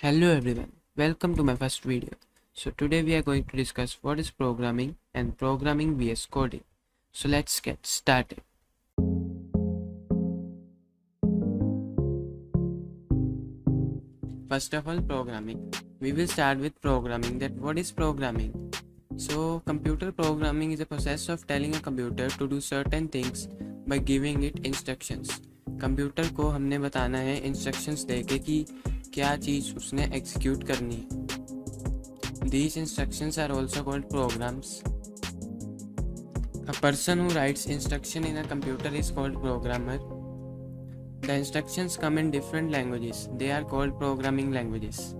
Hello everyone, welcome to my first video. So today we are going to discuss what is programming and programming vs coding. So let's get started. First of all, programming. We will start with programming. That what is programming? So computer programming is a process of telling a computer to do certain things by giving it instructions. Computer को हमने बताना है instructions देके कि क्या चीज़ उसने execute करनी है. These instructions are also called programs. A person who writes instruction in a computer is called programmer. The instructions come in different languages. They are called programming languages.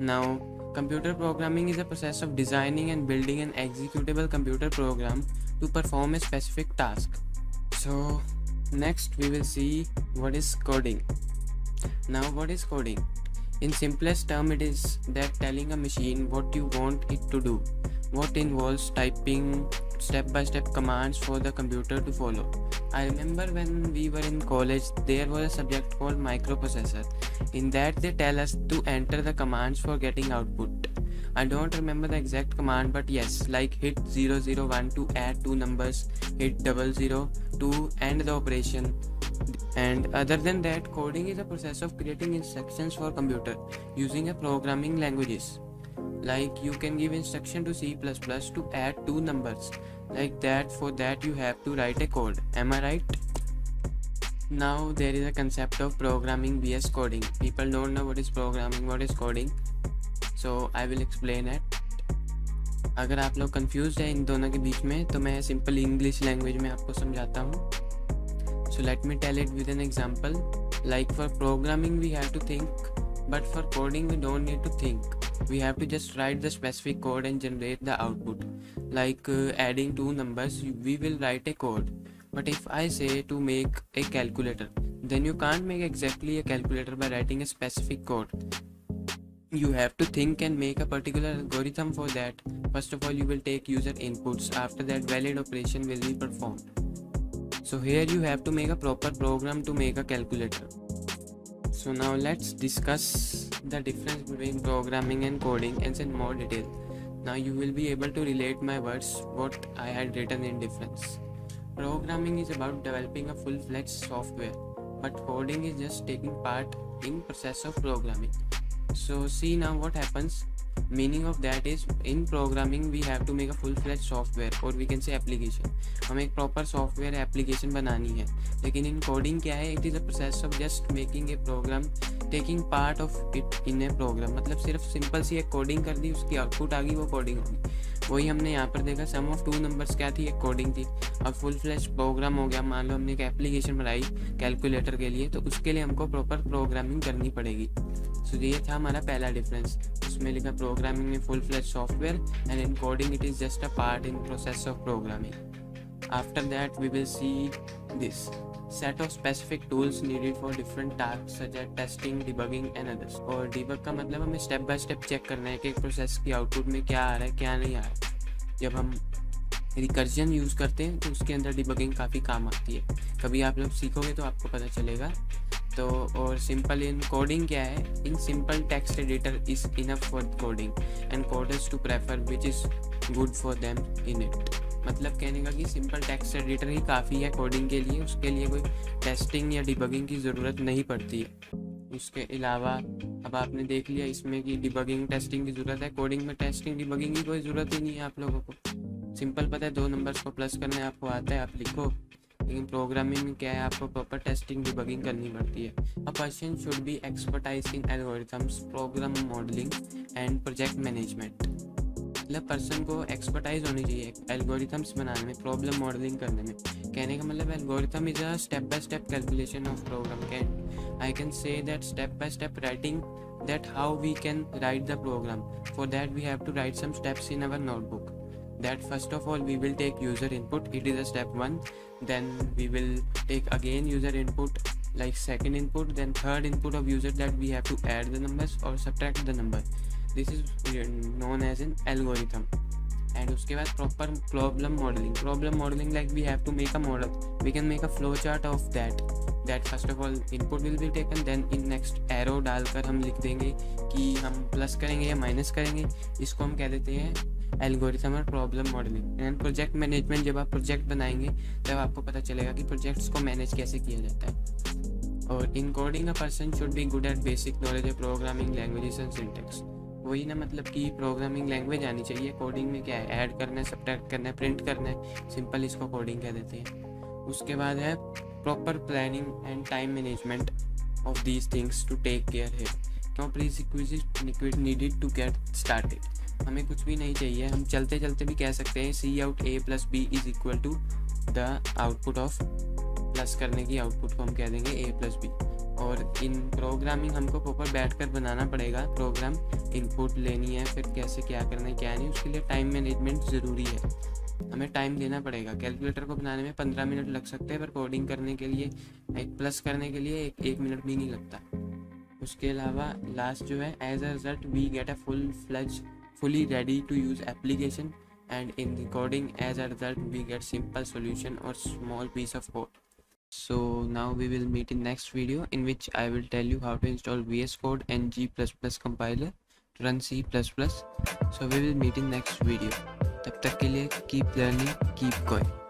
Now, computer programming is a process of designing and building an executable computer program to perform a specific task. So, next we will see what is coding. Now, what is coding? In simplest term, it is that telling a machine what you want it to do. What involves typing step-by-step commands for the computer to follow. I remember when we were in college, there was a subject called microprocessor. In that they tell us to enter the commands for getting output. I don't remember the exact command, but yes, like hit 001 to add two numbers, hit 00 to end the operation. And other than that, coding is a process of creating instructions for computer using a programming languages. Like you can give instruction to C++ to add two numbers. Like that, for that you have to write a code. Am I right? Now there is a concept of programming vs coding. People don't know what is programming, what is coding. So I will explain it. अगर आप लोग confused है इन दोनों के बीच में तो मैं simple English language में आपको समझाता हूँ. So let me tell it with an example. Like for programming we have to think, but for coding we don't need to think. We have to just write the specific code and generate the output. Like adding two numbers, we will write a code. But if I say to make a calculator, then you can't make exactly a calculator by writing a specific code. You have to think and make a particular algorithm for that. First of all, you will take user inputs. After that, valid operation will be performed. So here you have to make a proper program to make a calculator. So now let's discuss the difference between programming and coding in more detail. Now you will be able to relate my words what I had written in difference. Programming is about developing a full-fledged software, but coding is just taking part in process of programming. So see now what happens. Meaning of that is in programming we have to make a full-fledged software or we can say application. हमें एक proper software application बनानी है. लेकिन in coding क्या है? It is a process of just making a program, taking part of it in a program. मतलब सिर्फ simple सी एक कोडिंग कर दी, उसकी आउटपुट आ गई, वो कोडिंग होगी. वही हमने यहाँ पर देखा. सम ऑफ टू नंबर्स क्या थी? एक कोडिंग थी. अब फुल फ्लैश प्रोग्राम हो गया. मान लो हमने एक एप्लीकेशन बनाई कैलकुलेटर के लिए, तो उसके लिए हमको प्रॉपर प्रोग्रामिंग करनी पड़ेगी. सो ये था हमारा पहला डिफरेंस. उसमें लिखा प्रोग्रामिंग में full flash software and in coding it is just a part in process of programming. After that we will see this set of specific tools needed for different tasks such as testing, debugging and others. और debug का मतलब हमें step by step check करना है कि एक process की output में क्या आ रहा है क्या नहीं आ रहा है. जब हम रिकर्जन यूज़ करते हैं तो उसके अंदर डिबगिंग काफ़ी काम आती है. कभी आप लोग सीखोगे तो आपको पता चलेगा. तो और सिंपल इन कोडिंग क्या है? In simple text editor is enough for coding and coders to prefer which is good for them in it. मतलब कहने का कि सिंपल टेक्स्ट एडिटर ही काफ़ी है कोडिंग के लिए. उसके लिए कोई टेस्टिंग या डिबगिंग की ज़रूरत नहीं पड़ती है. उसके अलावा अब आपने देख लिया इसमें कि डिबगिंग टेस्टिंग की ज़रूरत है. कोडिंग में टेस्टिंग डिबगिंग की कोई ज़रूरत ही नहीं है आप लोगों को. सिंपल पता है दो नंबर्स को प्लस करने आपको आता है, आप लिखो. लेकिन प्रोग्रामिंग में क्या है? आपको प्रॉपर टेस्टिंग डिबगिंग करनी पड़ती है. A person should be expertise in algorithms, program modelling and project management. मतलब पर्सन को एक्सपर्टाइज होनी चाहिए एल्गोरिथम्स बनाने में, प्रॉब्लम मॉडलिंग करने में. कहने का मतलब algorithm is a step by step calculation of program. Can I can say that step by step writing that how we can write the program. For that we have to write some steps in our notebook. That first of all we will take user input, it is a step 1. Then we will take again user input like second input, then third input of user that we have to add the numbers or subtract the number. This is known as an algorithm. And उसके बाद proper problem modeling like we have to make a model, we can make a flow chart of that. That first of all input will be taken, then in next arrow डालकर हम लिख देंगे कि हम plus करेंगे या minus करेंगे। इसको हम कह देते हैं एल्गोरिथम और problem modelling. And project management, जब आप प्रोजेक्ट बनाएंगे तब आपको पता चलेगा कि प्रोजेक्ट्स को मैनेज कैसे किया जाता है। और in coding a person should be good at basic knowledge of programming languages and syntax. वही ना, मतलब कि प्रोग्रामिंग लैंग्वेज आनी चाहिए। कोडिंग में क्या है, ऐड करना है, सब्ट्रैक्ट करना है, प्रिंट करना है, सिंपल इसको कोडिंग कह देते हैं। उसके बाद है proper planning and time management of these things to take care है। No prerequisite needed to get started. हमें कुछ भी नहीं चाहिए, हम चलते चलते भी कह सकते हैं C out A plus B is equal to the output of, plus करने की आउटपुट को हम कह देंगे ए प्लस बी। और इन प्रोग्रामिंग हमको प्रॉपर बैठ कर बनाना पड़ेगा प्रोग्राम, इनपुट लेनी है, फिर कैसे क्या करना है क्या नहीं, उसके लिए टाइम मैनेजमेंट ज़रूरी है। हमें टाइम देना पड़ेगा। कैलकुलेटर को बनाने में 15 मिनट लग सकते हैं, पर कोडिंग करने के लिए, एक प्लस करने के लिए एक मिनट भी नहीं लगता। उसके अलावा लास्ट जो है, as a result we get a fully ready to use application, and in the coding as a result we get simple solution or small piece of code. So now we will meet in next video, in which I will tell you how to install VS Code and G++ compiler to run C++. So we will meet in next video. तब तक के लिए keep learning, keep going.